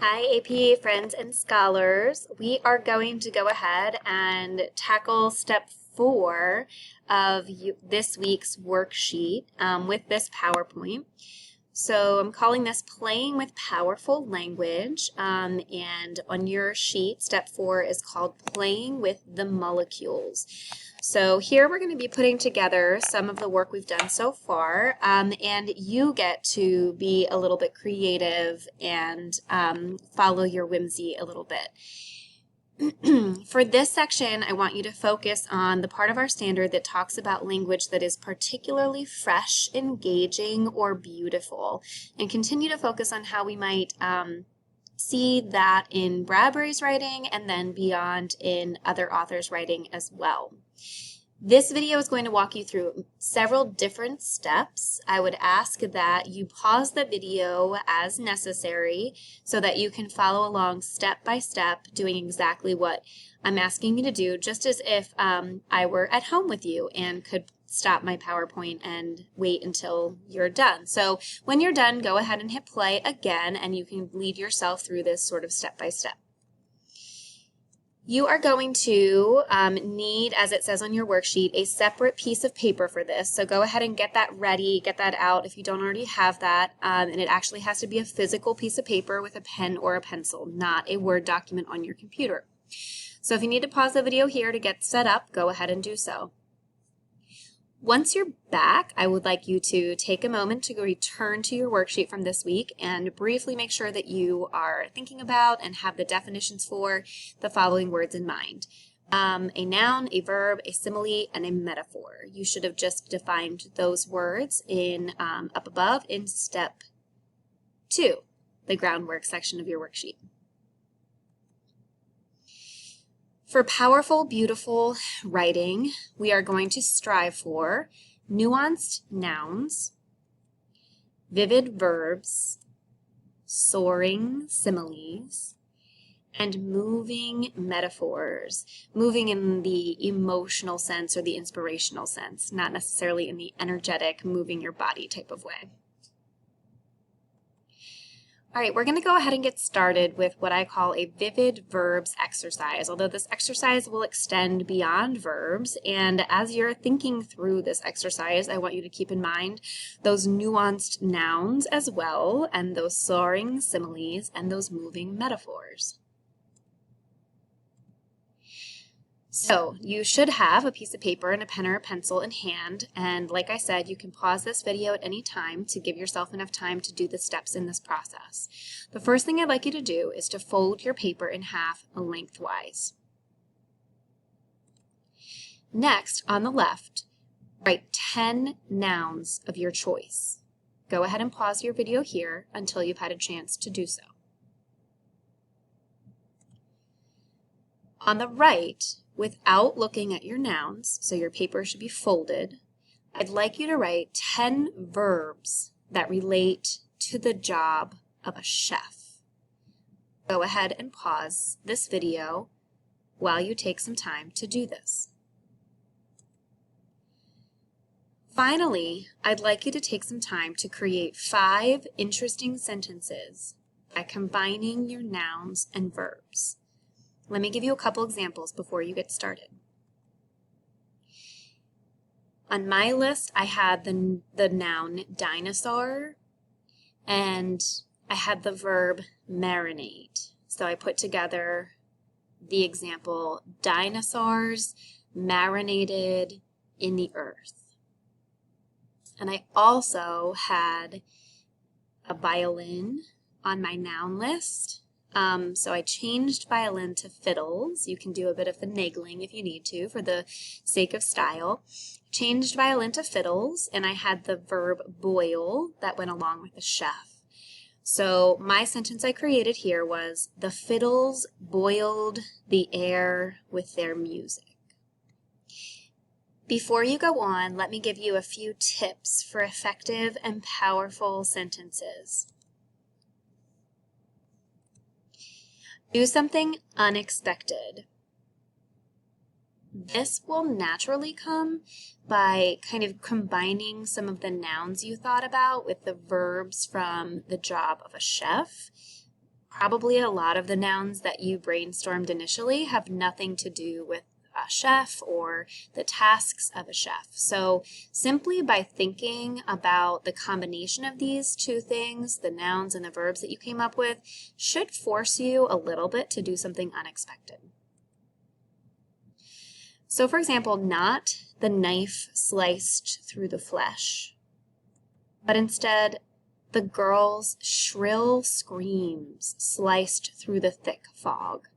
Hi, AP friends and scholars. We are going to go ahead and tackle step 4 of this week's worksheet with this PowerPoint. So I'm calling this Playing with Powerful Language, and on your sheet, step 4 is called Playing with the Molecules. So here we're going to be putting together some of the work we've done so far, and you get to be a little bit creative and follow your whimsy a little bit. For this section, I want you to focus on the part of our standard that talks about language that is particularly fresh, engaging, or beautiful, and continue to focus on how we might see that in Bradbury's writing and then beyond in other authors' writing as well. This video is going to walk you through several different steps. I would ask that you pause the video as necessary so that you can follow along step by step doing exactly what I'm asking you to do, just as if I were at home with you and could stop my PowerPoint and wait until you're done. So when you're done, go ahead and hit play again, and you can lead yourself through this sort of step by step. You are going to need, as it says on your worksheet, a separate piece of paper for this. So go ahead and get that ready, get that out if you don't already have that. And it actually has to be a physical piece of paper with a pen or a pencil, not a Word document on your computer. So if you need to pause the video here to get set up, go ahead and do so. Once you're back, I would like you to take a moment to return to your worksheet from this week and briefly make sure that you are thinking about and have the definitions for the following words in mind. A noun, a verb, a simile, and a metaphor. You should have just defined those words in up above in step 2, the groundwork section of your worksheet. For powerful, beautiful writing, we are going to strive for nuanced nouns, vivid verbs, soaring similes, and moving metaphors. Moving in the emotional sense or the inspirational sense, not necessarily in the energetic, moving your body type of way. All right, we're going to go ahead and get started with what I call a vivid verbs exercise, although this exercise will extend beyond verbs. And as you're thinking through this exercise, I want you to keep in mind those nuanced nouns as well, and those soaring similes, and those moving metaphors. So you should have a piece of paper and a pen or a pencil in hand, and like I said, you can pause this video at any time to give yourself enough time to do the steps in this process. The first thing I'd like you to do is to fold your paper in half lengthwise. Next, on the left, write 10 nouns of your choice. Go ahead and pause your video here until you've had a chance to do so. On the right, without looking at your nouns, so your paper should be folded, I'd like you to write 10 verbs that relate to the job of a chef. Go ahead and pause this video while you take some time to do this. Finally, I'd like you to take some time to create 5 interesting sentences by combining your nouns and verbs. Let me give you a couple examples before you get started. On my list, I had the noun dinosaur, and I had the verb marinate. So I put together the example, dinosaurs marinated in the earth. And I also had a violin on my noun list. So I changed violin to fiddles. You can do a bit of finagling if you need to for the sake of style. Changed violin to fiddles, and I had the verb boil that went along with the chef. So my sentence I created here was, the fiddles boiled the air with their music. Before you go on, let me give you a few tips for effective and powerful sentences. Do something unexpected. This will naturally come by kind of combining some of the nouns you thought about with the verbs from the job of a chef. probably a lot of the nouns that you brainstormed initially have nothing to do with a chef or the tasks of a chef. So simply by thinking about the combination of these two things, the nouns and the verbs that you came up with, should force you a little bit to do something unexpected. So for example, not the knife sliced through the flesh, but instead the girl's shrill screams sliced through the thick fog.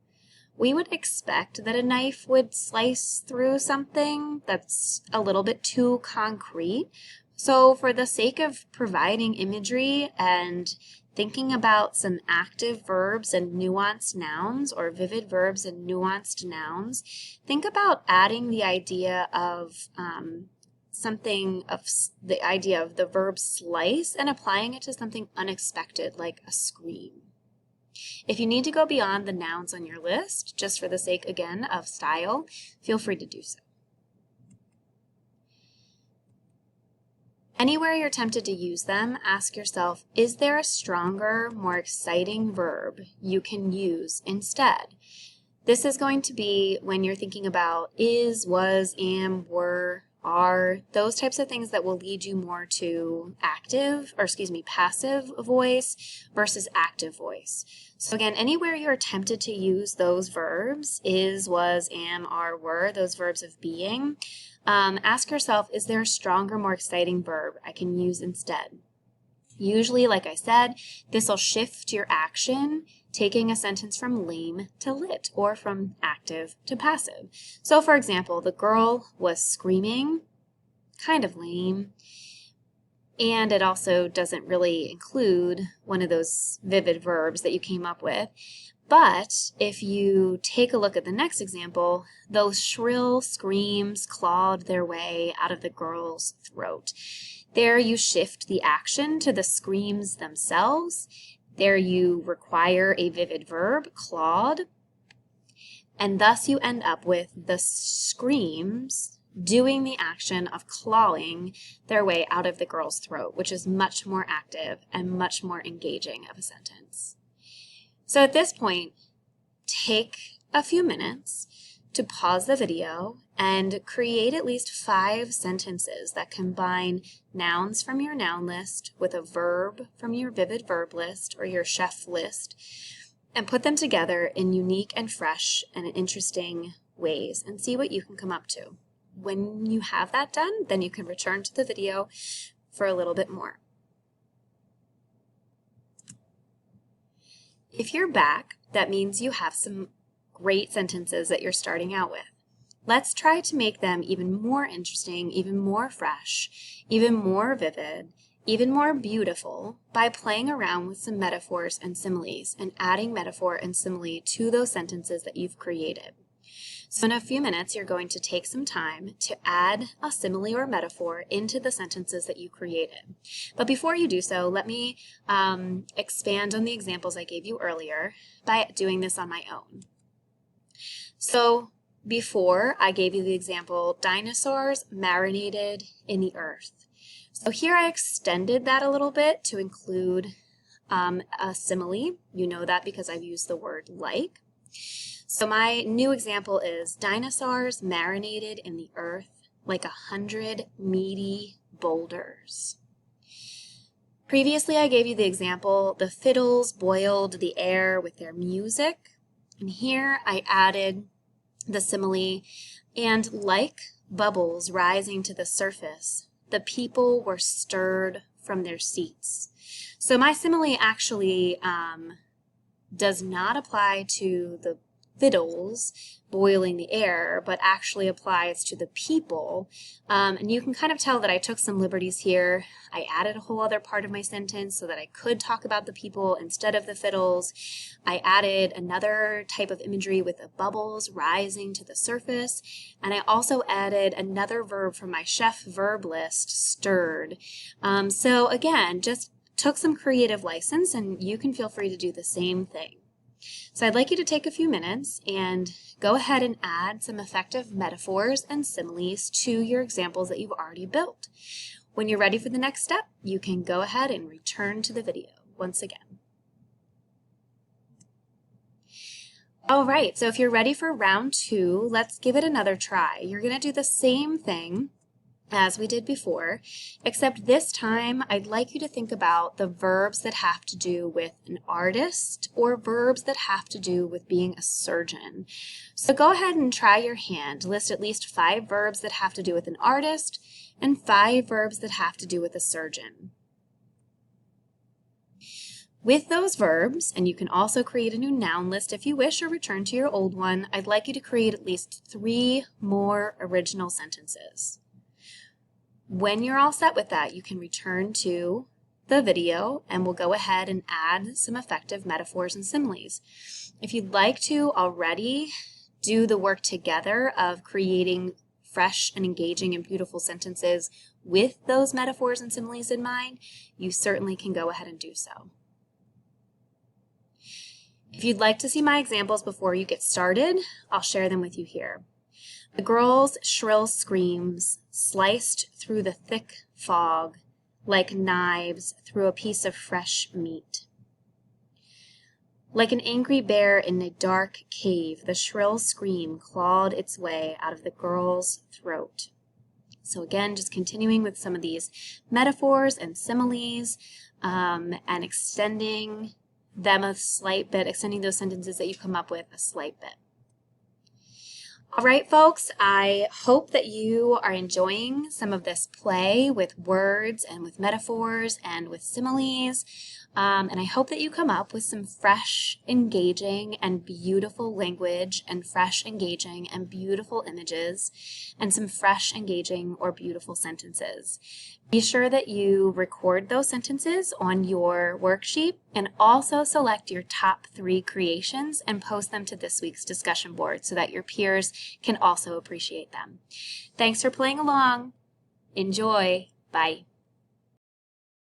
We would expect that a knife would slice through something that's a little bit too concrete. So for the sake of providing imagery and thinking about some active verbs and nuanced nouns, or vivid verbs and nuanced nouns, think about adding the idea of the idea of the verb slice and applying it to something unexpected like a scream. If you need to go beyond the nouns on your list, just for the sake, again, of style, feel free to do so. Anywhere you're tempted to use them, ask yourself, is there a stronger, more exciting verb you can use instead? This is going to be when you're thinking about is, was, am, were, are, those types of things that will lead you more to passive voice versus active voice. So again, anywhere you're tempted to use those verbs, is, was, am, are, were, those verbs of being, ask yourself, is there a stronger, more exciting verb I can use instead? Usually, like I said, this will shift your action, taking a sentence from lame to lit, or from active to passive. So for example, the girl was screaming, kind of lame, and it also doesn't really include one of those vivid verbs that you came up with. But if you take a look at the next example, those shrill screams clawed their way out of the girl's throat. There you shift the action to the screams themselves. There you require a vivid verb, clawed, and thus you end up with the screams doing the action of clawing their way out of the girl's throat, which is much more active and much more engaging of a sentence. So at this point, take a few minutes to pause the video and create at least 5 sentences that combine nouns from your noun list with a verb from your vivid verb list or your chef list, and put them together in unique and fresh and interesting ways and see what you can come up to. When you have that done, then you can return to the video for a little bit more. If you're back, that means you have some great sentences that you're starting out with. Let's try to make them even more interesting, even more fresh, even more vivid, even more beautiful by playing around with some metaphors and similes and adding metaphor and simile to those sentences that you've created. So in a few minutes, you're going to take some time to add a simile or metaphor into the sentences that you created. But before you do so, let me expand on the examples I gave you earlier by doing this on my own. So before, I gave you the example, dinosaurs marinated in the earth. So here I extended that a little bit to include a simile. You know that because I've used the word like. So my new example is dinosaurs marinated in the earth like 100 meaty boulders. Previously, I gave you the example, the fiddles boiled the air with their music. And here I added the simile, and like bubbles rising to the surface, the people were stirred from their seats. So my simile actually does not apply to the fiddles boiling the air, but actually applies to the people. And you can kind of tell that I took some liberties here. I added a whole other part of my sentence so that I could talk about the people instead of the fiddles. I added another type of imagery with the bubbles rising to the surface. And I also added another verb from my chef verb list, stirred. So again, just took some creative license, and you can feel free to do the same thing. So I'd like you to take a few minutes and go ahead and add some effective metaphors and similes to your examples that you've already built. When you're ready for the next step, you can go ahead and return to the video once again. All right, so if you're ready for round 2, let's give it another try. You're going to do the same thing as we did before, except this time I'd like you to think about the verbs that have to do with an artist or verbs that have to do with being a surgeon. So go ahead and try your hand. List at least 5 verbs that have to do with an artist and 5 verbs that have to do with a surgeon. With those verbs, and you can also create a new noun list if you wish or return to your old one, I'd like you to create at least 3 more original sentences. When you're all set with that, you can return to the video and we'll go ahead and add some effective metaphors and similes. If you'd like to already do the work together of creating fresh and engaging and beautiful sentences with those metaphors and similes in mind, you certainly can go ahead and do so. If you'd like to see my examples before you get started, I'll share them with you here. The girl's shrill screams sliced through the thick fog like knives through a piece of fresh meat. Like an angry bear in a dark cave, the shrill scream clawed its way out of the girl's throat. So again, just continuing with some of these metaphors and similes and extending them a slight bit, extending those sentences that you come up with a slight bit. All right, folks, I hope that you are enjoying some of this play with words and with metaphors and with similes. And I hope that you come up with some fresh, engaging, and beautiful language and fresh, engaging, and beautiful images and some fresh, engaging, or beautiful sentences. Be sure that you record those sentences on your worksheet and also select your top 3 creations and post them to this week's discussion board so that your peers can also appreciate them. Thanks for playing along. Enjoy. Bye.